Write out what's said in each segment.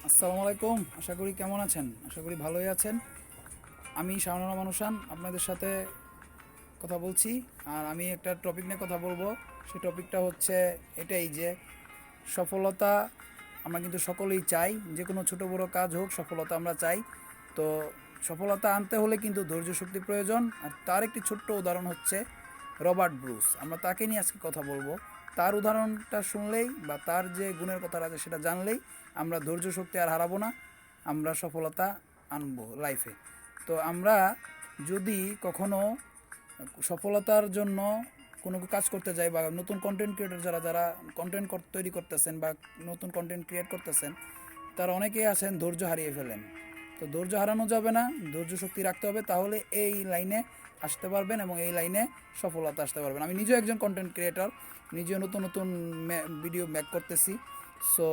আসসালামু আলাইকুম। আশা করি কেমন আছেন? আশা করি ভালোই আছেন। আমি শাওনুর রহমান উশান আপনাদের সাথে কথা বলছি। আর আমি একটা টপিক নিয়ে কথা বলবো। সেই টপিকটা হচ্ছে এটাই যে সফলতা আমরা কিন্তু সকলেই চাই। যে কোনো ছোট বড় কাজ হোক, সফলতা আমরা চাই। তো সফলতা আনতে হলে কিন্তু ধৈর্য শক্তি প্রয়োজন। আর তার একটি ছোট্ট উদাহরণ হচ্ছে রবার্ট ব্রুস। আমরা তাকে নিয়ে আজকে কথা বলবো। তার উদাহরণটা শুনলেই বা তার যে গুণের কথা আছে সেটা জানলেই আমরা ধৈর্য শক্তি আর হারাবো না, আমরা সফলতা আনবো লাইফে। তো আমরা যদি কখনো সফলতার জন্য কোনো কাজ করতে যাই বা নতুন কন্টেন্ট ক্রিয়েটর যারা যারা কন্টেন্ট তৈরি করতেছেন বা নতুন কন্টেন্ট ক্রিয়েট করতেছেন, তারা অনেকেই আছেন ধৈর্য হারিয়ে ফেলেন। তো ধৈর্য হারানো যাবে না, ধৈর্য শক্তি রাখতে হবে, তাহলে এই লাইনে আসতে পারবেন এবং এই লাইনে সফলতা আসতে পারবেন। আমি নিজেও একজন কন্টেন্ট ক্রিয়েটর, নিজেও নতুন নতুন ভিডিও মেক করতেছি। সো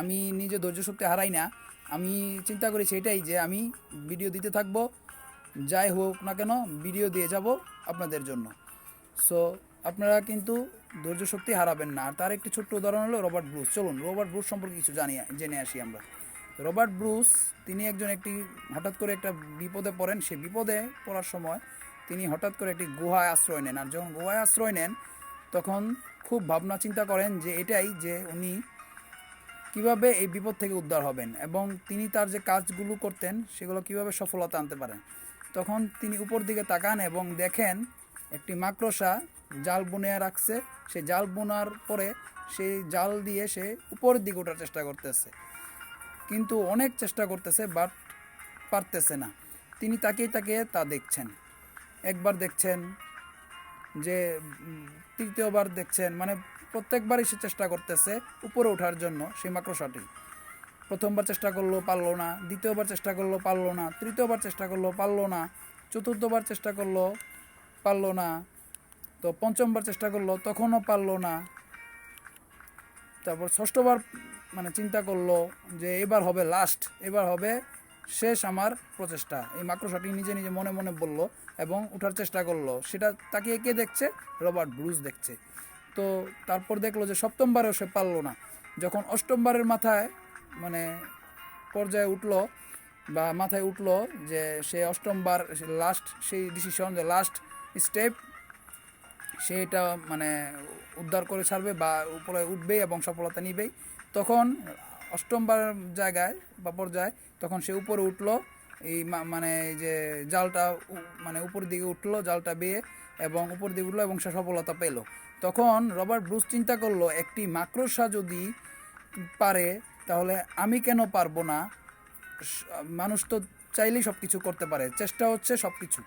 আমি নিজে ধৈর্য শক্তি হারাই না। আমি চিন্তা করেছি এটাই যে আমি ভিডিও দিতে থাকবো, যাই হোক না কেন ভিডিও দিয়ে যাব আপনাদের জন্য। সো আপনারা কিন্তু ধৈর্য শক্তি হারাবেন না। আর তার একটি ছোট্ট উদাহরণ হলো রবার্ট ব্রুস। চলুন রবার্ট ব্রুস সম্পর্কে কিছু জেনে আসি আমরা। রবার্ট ব্রুস তিনি হঠাৎ করে একটা বিপদে পড়েন। সে বিপদে পড়ার সময় তিনি হঠাৎ করে একটি গুহায় আশ্রয় নেন। আর যখন গুহায় আশ্রয় নেন তখন খুব ভাবনা চিন্তা করেন যে এটাই যে উনি কিভাবে এই বিপদ থেকে উদ্ধার হবেন এবং তিনি তার যে কাজগুলো করতেন সেগুলো কিভাবে সফলতা আনতে পারেন। তখন তিনি উপর দিকে তাকান এবং দেখেন একটি মাকড়সা জাল বুনে রাখছে। সে জাল বোনার পরে সেই জাল দিয়ে সে উপরের দিকে ওঠার চেষ্টা করতেছে, কিন্তু অনেক চেষ্টা করতেছে বাট পারতেছে না। তিনি তাকিয়ে তাকিয়ে তা দেখছেন। একবার দেখছেন, যে তৃতীয়বার দেখছেন, মানে প্রত্যেকবারই সে চেষ্টা করতেছে উপরে ওঠার জন্য। সেই মাকড়সাটি প্রথমবার চেষ্টা করলো, পারলো না। দ্বিতীয়বার চেষ্টা করলো, পারলো না। তৃতীয়বার চেষ্টা করলো, পারলো না। চতুর্থবার চেষ্টা করলো, পারলো না। তো পঞ্চমবার চেষ্টা করলো, তখনও পারলো না। তারপর ষষ্ঠবার মানে চিন্তা করলো যে এবার হবে লাস্ট, এবার হবে শেষ আমার প্রচেষ্টা। এই মাকড়সাটি নিজে নিজে মনে মনে বলল এবং ওঠার চেষ্টা করলো। সেটা তাকে কে দেখছে? রবার্ট ব্রুস দেখছে। তো তারপর দেখলো যে সপ্তমবারেও সে পারলো না। যখন অষ্টমবারের মাথায় মানে পর্যায়ে উঠলো বা মাথায় উঠলো যে সে অষ্টমবার লাস্ট সেই ডিসিশন, যে লাস্ট স্টেপ, সেটা মানে উদ্ধার করে ছাড়বে বা উপরে উঠবেই এবং সফলতা নিবেই, তখন অষ্টমবার জায়গায় বা পর্যায়ে তখন সে উপরে উঠলো। এই মানে এই যে জালটা মানে উপর দিকে উঠলো, জালটা বেয়ে এবং উপর দিকে উঠলো এবং সে সফলতা পেল। তখন রবার্ট ব্রুস চিন্তা করলো, একটি মাকড়সা যদি পারে তাহলে আমি কেন পারবো না? মানুষ তো চাইলেই সব কিছু করতে পারে, চেষ্টা হচ্ছে সব কিছু।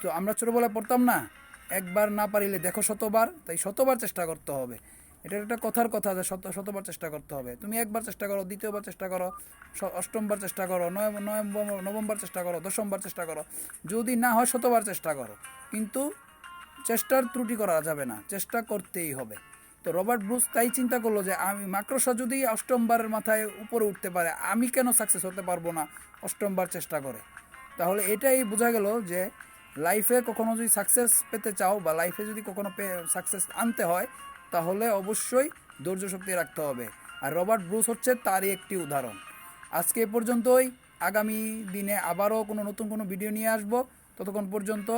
তো আমরা ছোটোবেলায় পড়তাম না, একবার না পারিলে দেখো শতবার। তাই শতবার চেষ্টা করতে হবে। এটার একটা কথার কথা যে শতবার চেষ্টা করতে হবে। তুমি একবার চেষ্টা করো, দ্বিতীয়বার চেষ্টা করো, অষ্টমবার চেষ্টা করো, নবমবার চেষ্টা করো, দশমবার চেষ্টা করো, যদি না হয় শতবার চেষ্টা করো। কিন্তু চেষ্টার ত্রুটি করা যাবে না, চেষ্টা করতেই হবে। তো রবার্ট ব্রুস তাই চিন্তা করলো যে আমি মাকড়সা যদি অষ্টমবারের মাথায় উপরে উঠতে পারে, আমি কেন সাকসেস হতে পারবো না অষ্টমবার চেষ্টা করে? তাহলে এটাই বোঝা গেল যে লাইফে কখনো যদি সাকসেস পেতে চাও বা লাইফে যদি কখনো সাকসেস আনতে হয়, তাহলে অবশ্যই ধৈর্য শক্তি রাখতে হবে। আর রবার্ট ব্রুস হচ্ছে তারই একটি উদাহরণ। আজকে এ পর্যন্তই। আগামী দিনে আবারও নতুন কোনো ভিডিও নিয়ে আসবো। ততক্ষণ পর্যন্ত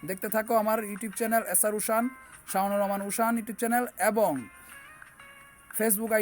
দেখতে থাকো আমার YouTube channel SR Ushan, Shaonur Rahman Ushan YouTube channel এবং ফেসবুক আইডি